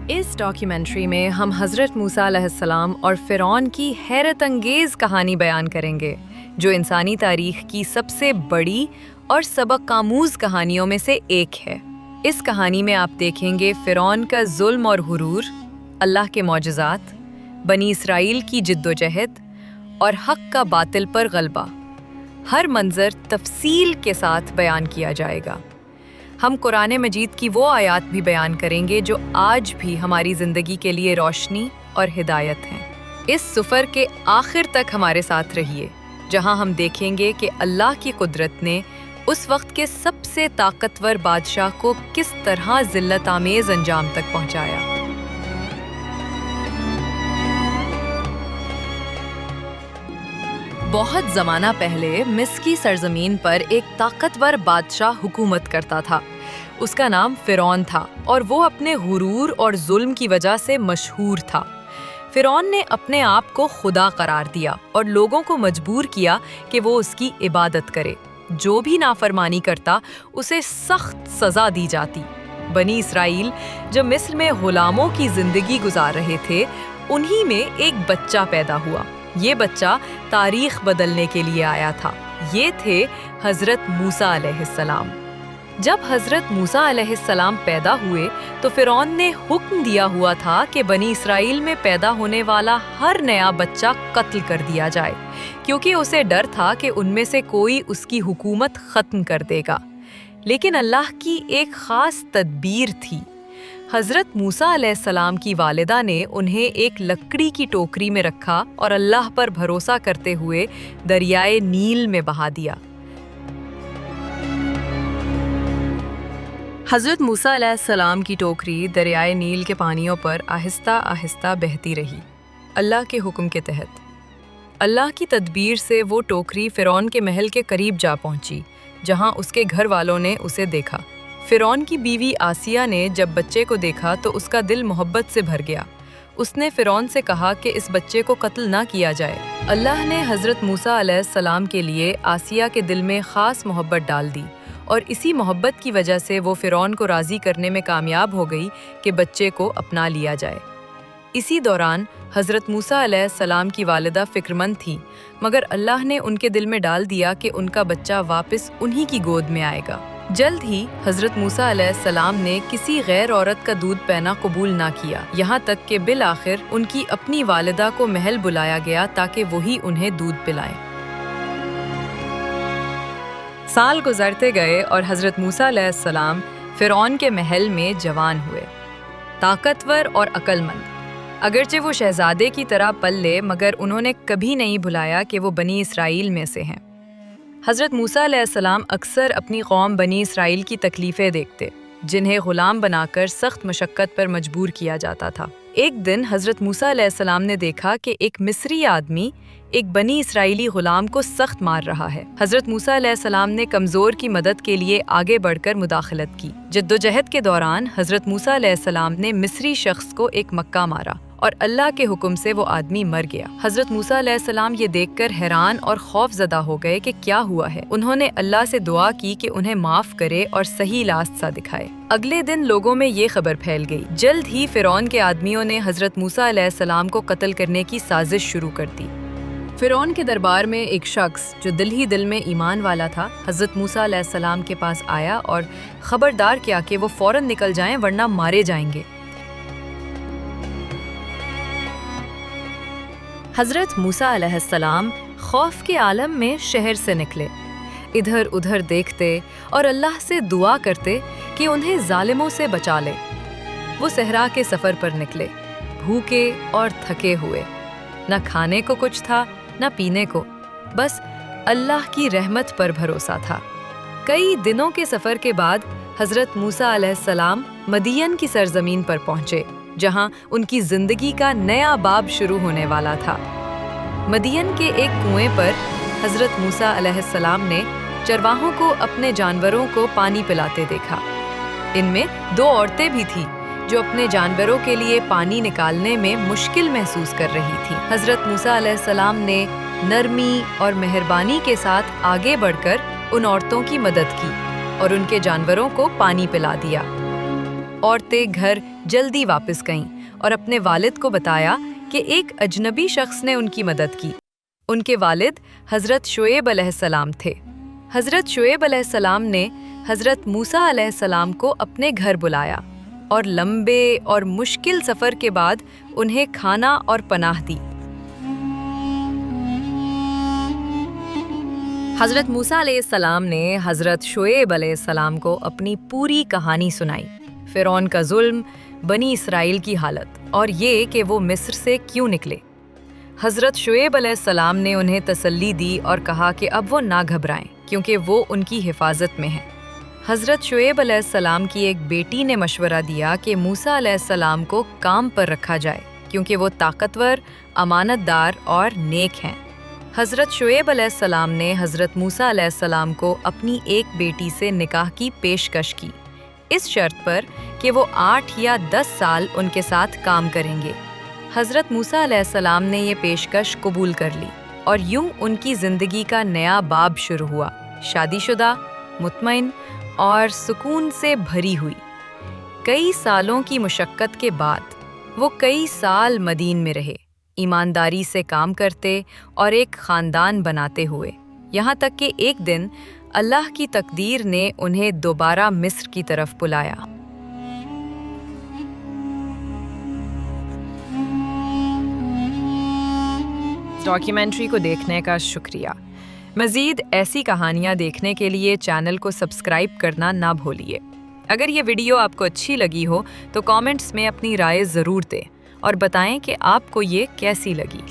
اس documentary میں ہم حضرت موسیٰ علیہ السلام اور فرعون کی حیرت انگیز کہانی بیان کریں گے جو انسانی تاریخ کی سب سے بڑی اور سبق آموز کہانیوں میں سے ایک ہے۔ اس کہانی میں آپ دیکھیں گے فرعون کا ظلم اور غرور، اللہ کے معجزات، بنی اسرائیل کی جدوجہد اور حق کا باطل پر غلبہ۔ ہر منظر تفصیل کے ساتھ بیان کیا جائے گا۔ ہم قرآن مجید کی وہ آیات بھی بیان کریں گے جو آج بھی ہماری زندگی کے لیے روشنی اور ہدایت ہیں۔ اس سفر کے آخر تک ہمارے ساتھ رہیے، جہاں ہم دیکھیں گے کہ اللہ کی قدرت نے اس وقت کے سب سے طاقتور بادشاہ کو کس طرح ذلت آمیز انجام تک پہنچایا۔ بہت زمانہ پہلے مصر کی سرزمین پر ایک طاقتور بادشاہ حکومت کرتا تھا۔ اس کا نام فرعون تھا اور وہ اپنے غرور اور ظلم کی وجہ سے مشہور تھا۔ فرعون نے اپنے آپ کو خدا قرار دیا اور لوگوں کو مجبور کیا کہ وہ اس کی عبادت کرے۔ جو بھی نافرمانی کرتا اسے سخت سزا دی جاتی۔ بنی اسرائیل جو مصر میں غلاموں کی زندگی گزار رہے تھے، انہی میں ایک بچہ پیدا ہوا۔ یہ بچہ تاریخ بدلنے کے لیے آیا تھا۔ یہ تھے حضرت موسیٰ علیہ السلام۔ جب حضرت موسیٰ علیہ السلام پیدا ہوئے تو فرعون نے حکم دیا ہوا تھا کہ بنی اسرائیل میں پیدا ہونے والا ہر نیا بچہ قتل کر دیا جائے، کیونکہ اسے ڈر تھا کہ ان میں سے کوئی اس کی حکومت ختم کر دے گا۔ لیکن اللہ کی ایک خاص تدبیر تھی۔ حضرت موسیٰ علیہ السلام کی والدہ نے انہیں ایک لکڑی کی ٹوکری میں رکھا اور اللہ پر بھروسہ کرتے ہوئے دریائے نیل میں بہا دیا۔ حضرت موسیٰ علیہ السلام کی ٹوکری دریائے نیل کے پانیوں پر آہستہ آہستہ بہتی رہی، اللہ کے حکم کے تحت۔ اللہ کی تدبیر سے وہ ٹوکری فرعون کے محل کے قریب جا پہنچی، جہاں اس کے گھر والوں نے اسے دیکھا۔ فرعون کی بیوی آسیہ نے جب بچے کو دیکھا تو اس کا دل محبت سے بھر گیا۔ اس نے فرعون سے کہا کہ اس بچے کو قتل نہ کیا جائے۔ اللہ نے حضرت موسیٰ علیہ السلام کے لیے آسیہ کے دل میں خاص محبت ڈال دی، اور اسی محبت کی وجہ سے وہ فرعون کو راضی کرنے میں کامیاب ہو گئی کہ بچے کو اپنا لیا جائے۔ اسی دوران حضرت موسیٰ علیہ السلام کی والدہ فکرمند تھی، مگر اللہ نے ان کے دل میں ڈال دیا کہ ان کا بچہ واپس انہی کی گود میں آئے گا۔ جلد ہی حضرت موسیٰ علیہ السلام نے کسی غیر عورت کا دودھ پینا قبول نہ کیا، یہاں تک کہ بالآخر ان کی اپنی والدہ کو محل بلایا گیا تاکہ وہی انہیں دودھ پلائیں۔ سال گزرتے گئے اور حضرت موسیٰ علیہ السلام فرعون کے محل میں جوان ہوئے، طاقتور اور عقل مند۔ اگرچہ وہ شہزادے کی طرح پلے، مگر انہوں نے کبھی نہیں بھلایا کہ وہ بنی اسرائیل میں سے ہیں۔ حضرت موسیٰ علیہ السلام اکثر اپنی قوم بنی اسرائیل کی تکلیفیں دیکھتے، جنہیں غلام بنا کر سخت مشقت پر مجبور کیا جاتا تھا۔ ایک دن حضرت موسیٰ علیہ السلام نے دیکھا کہ ایک مصری آدمی ایک بنی اسرائیلی غلام کو سخت مار رہا ہے۔ حضرت موسیٰ علیہ السلام نے کمزور کی مدد کے لیے آگے بڑھ کر مداخلت کی۔ جدوجہد کے دوران حضرت موسیٰ علیہ السلام نے مصری شخص کو ایک مکہ مارا اور اللہ کے حکم سے وہ آدمی مر گیا۔ حضرت موسیٰ علیہ السلام یہ دیکھ کر حیران اور خوف زدہ ہو گئے کہ کیا ہوا ہے۔ انہوں نے اللہ سے دعا کی کہ انہیں معاف کرے اور صحیح راستہ دکھائے۔ اگلے دن لوگوں میں یہ خبر پھیل گئی۔ جلد ہی فرعون کے آدمیوں نے حضرت موسیٰ علیہ السلام کو قتل کرنے کی سازش شروع کر دی۔ فرعون کے دربار میں ایک شخص جو دل ہی دل میں ایمان والا تھا، حضرت موسیٰ علیہ السلام کے پاس آیا اور خبردار کیا کہ وہ فوراً نکل جائیں ورنہ مارے جائیں گے۔ حضرت موسیٰ علیہ السلام خوف کے عالم میں شہر سے نکلے، ادھر ادھر دیکھتے اور اللہ سے دعا کرتے کہ انہیں ظالموں سے بچا لے۔ وہ صحرا کے سفر پر نکلے، بھوکے اور تھکے ہوئے، نہ کھانے کو کچھ تھا نہ پینے کو، بس اللہ کی رحمت پر بھروسہ تھا۔ کئی دنوں کے سفر کے بعد حضرت موسیٰ علیہ السلام مدین کی سرزمین پر پہنچے، جہاں ان کی زندگی کا نیا باب شروع ہونے والا تھا۔ مدین کے ایک کنویں پر حضرت موسیٰ علیہ السلام نے چرواہوں کو اپنے جانوروں کو پانی پلاتے دیکھا۔ ان میں 2 عورتیں بھی تھیں جو اپنے جانوروں کے لیے پانی نکالنے میں مشکل محسوس کر رہی تھیں۔ حضرت موسیٰ علیہ السلام نے نرمی اور مہربانی کے ساتھ آگے بڑھ کر ان عورتوں کی مدد کی اور ان کے جانوروں کو پانی پلا دیا۔ عورتیں گھر جلدی واپس گئیں اور اپنے والد کو بتایا کہ ایک اجنبی شخص نے ان کی مدد کی۔ ان کے والد حضرت شعیب علیہ السلام تھے۔ حضرت شعیب علیہ السلام نے حضرت موسیٰ علیہ السلام کو اپنے گھر بلایا اور لمبے اور مشکل سفر کے بعد انہیں کھانا اور پناہ دی۔ حضرت موسیٰ علیہ السلام نے حضرت شعیب علیہ السلام کو اپنی پوری کہانی سنائی، فرعون کا ظلم، بنی اسرائیل کی حالت اور یہ کہ وہ مصر سے کیوں نکلے۔ حضرت شعیب علیہ السلام نے انہیں تسلی دی اور کہا کہ اب وہ نہ گھبرائیں کیونکہ وہ ان کی حفاظت میں ہیں۔ حضرت شعیب علیہ السلام کی ایک بیٹی نے مشورہ دیا کہ موسیٰ علیہ السلام کو کام پر رکھا جائے کیونکہ وہ طاقتور، امانت دار اور نیک ہیں۔ حضرت شعیب علیہ السلام نے حضرت موسیٰ علیہ السلام کو اپنی ایک بیٹی سے نکاح کی پیشکش کی، اس شرط پر کہ وہ 8 یا 10 سال ان کے ساتھ کام کریں گے۔ حضرت موسیٰ علیہ السلام نے یہ پیشکش قبول کر لی اور یوں ان کی زندگی کا نیا باب شروع ہوا، شادی شدہ، مطمئن اور سکون سے بھری ہوئی۔ کئی سالوں کی مشقت کے بعد وہ کئی سال مدین میں رہے، ایمانداری سے کام کرتے اور ایک خاندان بناتے ہوئے، یہاں تک کہ ایک دن اللہ کی تقدیر نے انہیں دوبارہ مصر کی طرف بلایا۔ ڈاکیومنٹری کو دیکھنے کا شکریہ۔ مزید ایسی کہانیاں دیکھنے کے لیے چینل کو سبسکرائب کرنا نہ بھولیے۔ اگر یہ ویڈیو آپ کو اچھی لگی ہو تو کامنٹس میں اپنی رائے ضرور دیں اور بتائیں کہ آپ کو یہ کیسی لگی۔